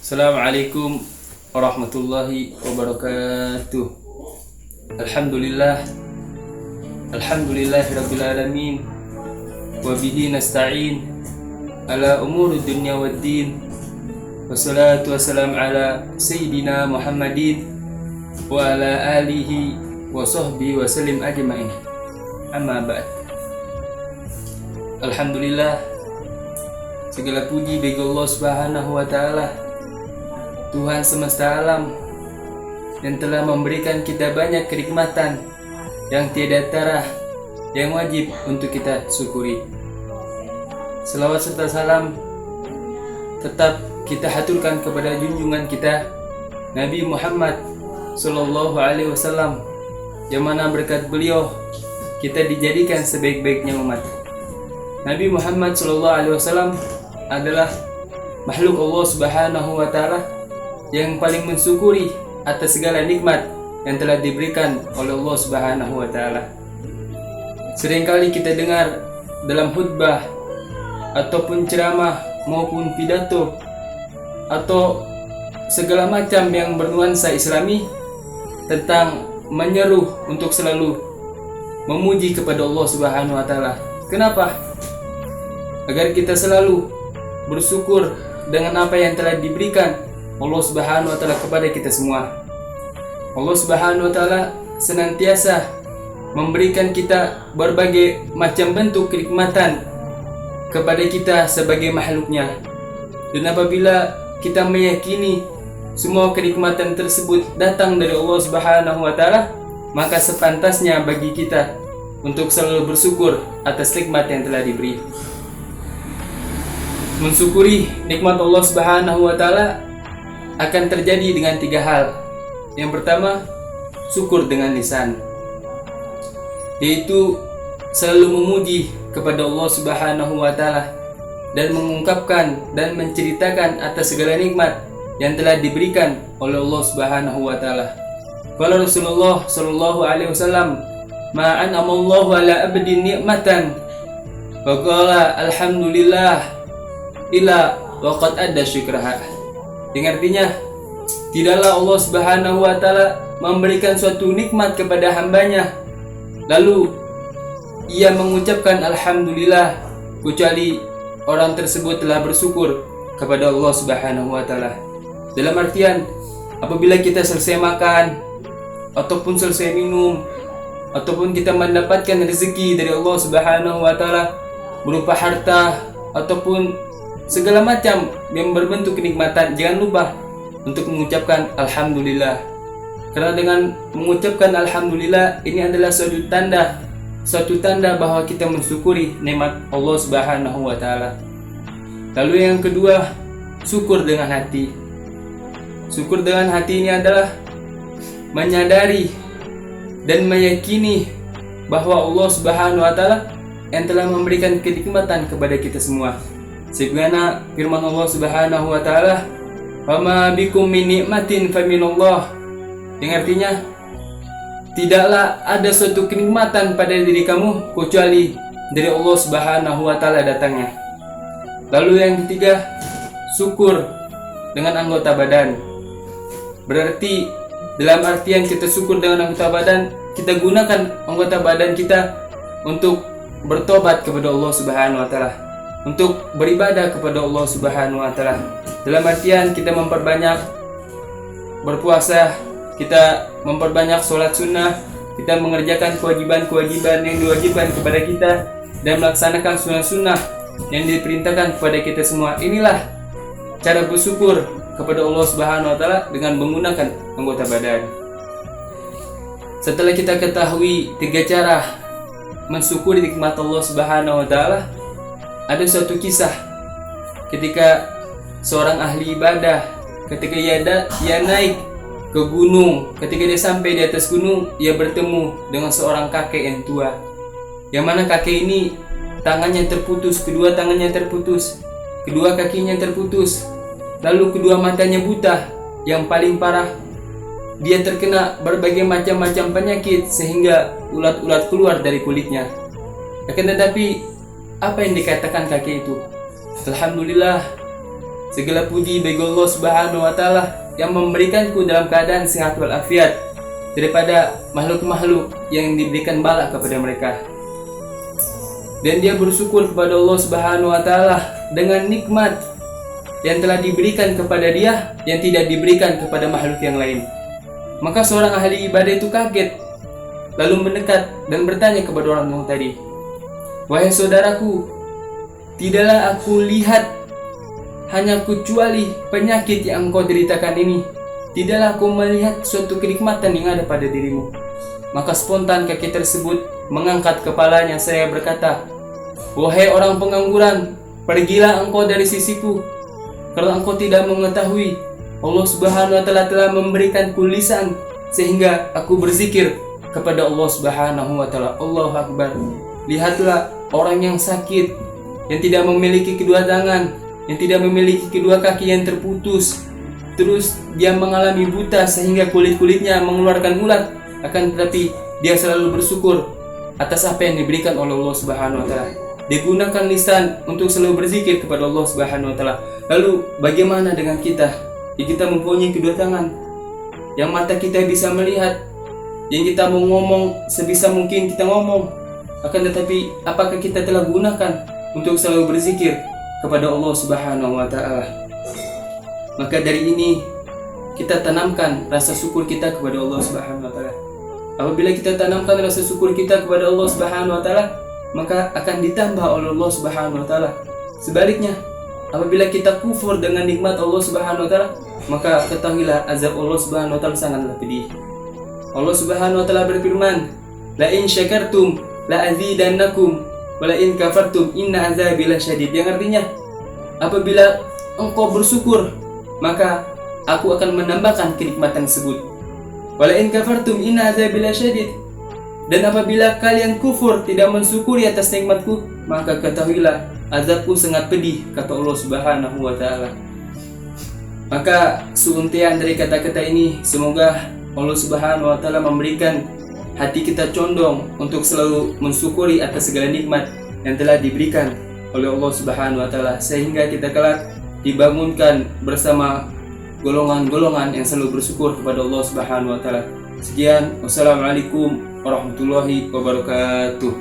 Assalamualaikum warahmatullahi wabarakatuh. Alhamdulillahirabbil alamin wa bihi nasta'in ala umuri dunya waddin. Wassalatu wassalamu ala sayyidina Muhammadin wa ala alihi wa sahbihi wa sallim ajma'in. Amma ba'd. Alhamdulillah, segala puji bagi Allah Subhanahu wa taala, Tuhan semesta alam, yang telah memberikan kita banyak kenikmatan yang tiada tara, yang wajib untuk kita syukuri. Selawat serta salam tetap kita haturkan kepada junjungan kita Nabi Muhammad Sallallahu Alaihi Wasallam, yang mana berkat beliau kita dijadikan sebaik-baiknya umat. Nabi Muhammad Sallallahu Alaihi Wasallam adalah makhluk Allah Subhanahu wa taala yang paling mensyukuri atas segala nikmat yang telah diberikan oleh Allah Subhanahu wa taala. Seringkali kita dengar dalam khutbah ataupun ceramah maupun pidato atau segala macam yang bernuansa Islami tentang menyeru untuk selalu memuji kepada Allah Subhanahu wa taala. Kenapa? Agar kita selalu bersyukur dengan apa yang telah diberikan Allah Subhanahu wa taala kepada kita semua. Allah Subhanahu wa taala senantiasa memberikan kita berbagai macam bentuk kenikmatan kepada kita sebagai makhluknya. Dan apabila kita meyakini semua kenikmatan tersebut datang dari Allah Subhanahu wa taala, maka sepantasnya bagi kita untuk selalu bersyukur atas nikmat yang telah diberi. Mensyukuri nikmat Allah Subhanahu wa taala akan terjadi dengan 3 hal. Yang pertama, syukur dengan lisan, yaitu selalu memuji kepada Allah Subhanahu wa taala dan mengungkapkan dan menceritakan atas segala nikmat yang telah diberikan oleh Allah Subhanahu wa taala. Qala Rasulullah sallallahu alaihi wasallam, "Ma an'amallahu ala abdin ni'matan wa qala alhamdulillah ila wa qad adda syukraha." Yang artinya, tidaklah Allah Subhanahu wa taala memberikan suatu nikmat kepada hambanya lalu ia mengucapkan alhamdulillah, kecuali orang tersebut telah bersyukur kepada Allah Subhanahu wa taala. Dalam artian, apabila kita selesai makan ataupun selesai minum ataupun kita mendapatkan rezeki dari Allah Subhanahu wa taala berupa harta ataupun segala macam yang berbentuk kenikmatan, jangan lupa untuk mengucapkan alhamdulillah. Karena dengan mengucapkan alhamdulillah ini adalah suatu tanda bahwa kita mensyukuri nikmat Allah Subhanahu wa taala. Lalu yang kedua, syukur dengan hati. Syukur dengan hati ini adalah menyadari dan meyakini bahwa Allah Subhanahu wa taala yang telah memberikan kenikmatan kepada kita semua. Sebagaimana firman Allah Subhanahu wa taala, "Wa ma bikum min nikmatin faminallah." Yang artinya, tidaklah ada suatu kenikmatan pada diri kamu kecuali dari Allah Subhanahu wa taala datangnya. Lalu yang ketiga, syukur dengan anggota badan. Berarti dalam artian kita syukur dengan anggota badan, kita gunakan anggota badan kita untuk bertobat kepada Allah Subhanahu wa taala, untuk beribadah kepada Allah Subhanahu wa taala. Dalam artian kita memperbanyak berpuasa, kita memperbanyak sholat sunnah, kita mengerjakan kewajiban-kewajiban yang diwajibkan kepada kita dan melaksanakan sunnah-sunnah yang diperintahkan kepada kita semua. Inilah cara bersyukur kepada Allah Subhanahu wa taala dengan menggunakan anggota badan. Setelah kita ketahui 3 cara mensyukuri nikmat Allah Subhanahu wa taala, ada suatu kisah ketika seorang ahli ibadah, ketika ia naik ke gunung, ketika dia sampai di atas gunung, ia bertemu dengan seorang kakek yang tua, yang mana kakek ini tangannya terputus, kedua tangannya terputus, kedua kakinya terputus, lalu kedua matanya buta. Yang paling parah, dia terkena berbagai macam-macam penyakit sehingga ulat-ulat keluar dari kulitnya. Akan tetapi apa yang dikatakan kakek itu? Alhamdulillah, Segala puji bagi Allah Subhanahu wa taala yang memberikanku dalam keadaan sehat walafiat daripada makhluk-makhluk yang diberikan bala kepada mereka. Dan dia bersyukur kepada Allah Subhanahu wa taala dengan nikmat yang telah diberikan kepada dia yang tidak diberikan kepada makhluk yang lain. Maka seorang ahli ibadah itu kaget, lalu mendekat dan bertanya kepada orang tadi, "Wahai saudaraku, tidaklah aku lihat hanya kecuali penyakit yang engkau deritakan ini. Tidaklah aku melihat suatu kenikmatan yang ada pada dirimu." Maka spontan kakek tersebut mengangkat kepalanya seraya berkata, "Wahai orang pengangguran, pergilah engkau dari sisiku, karena engkau tidak mengetahui Allah Subhanahu wa taala telah memberikanku lisan sehingga aku berzikir kepada Allah Subhanahu wa taala. Allahu Akbar. Lihatlah orang yang sakit, yang tidak memiliki kedua tangan, yang tidak memiliki kedua kaki yang terputus, terus dia mengalami buta sehingga kulit-kulitnya mengeluarkan ulat, akan tetapi dia selalu bersyukur atas apa yang diberikan oleh Allah Subhanahu wa taala. Digunakan lisan untuk selalu berzikir kepada Allah Subhanahu wa taala. Lalu bagaimana dengan kita? Ya, kita mempunyai kedua tangan, yang mata kita bisa melihat, yang kita mau ngomong sebisa mungkin kita ngomong, akan tetapi apakah kita telah gunakan untuk selalu berzikir kepada Allah Subhanahu wa taala? Maka dari ini kita tanamkan rasa syukur kita kepada Allah Subhanahu wa taala. Apabila kita tanamkan rasa syukur kita kepada Allah Subhanahu wa taala, maka akan ditambah oleh Allah Subhanahu wa taala. Sebaliknya, apabila kita kufur dengan nikmat Allah Subhanahu wa taala, maka ketahuilah azab Allah Subhanahu wa taala sangatlah pedih. Allah Subhanahu wa taala berfirman, "La in syakartum la azidannakum wa la in kafartum inna azabi lasyadid." Yang artinya, apabila engkau bersyukur, maka aku akan menambahkan kenikmatan tersebut. Wa la in kafartum inna azabi lasyadid. Dan apabila kalian kufur, tidak mensyukuri atas nikmatku, maka ketahuilah azabku sangat pedih, kata Allah Subhanahu wa taala. Maka seuntian dari kata-kata ini, semoga Allah Subhanahu wa taala memberikan hati kita condong untuk selalu mensyukuri atas segala nikmat yang telah diberikan oleh Allah Subhanahu wa taala, sehingga kita kelak dibangunkan bersama golongan-golongan yang selalu bersyukur kepada Allah Subhanahu wa taala. Sekian, wassalamualaikum warahmatullahi wabarakatuh.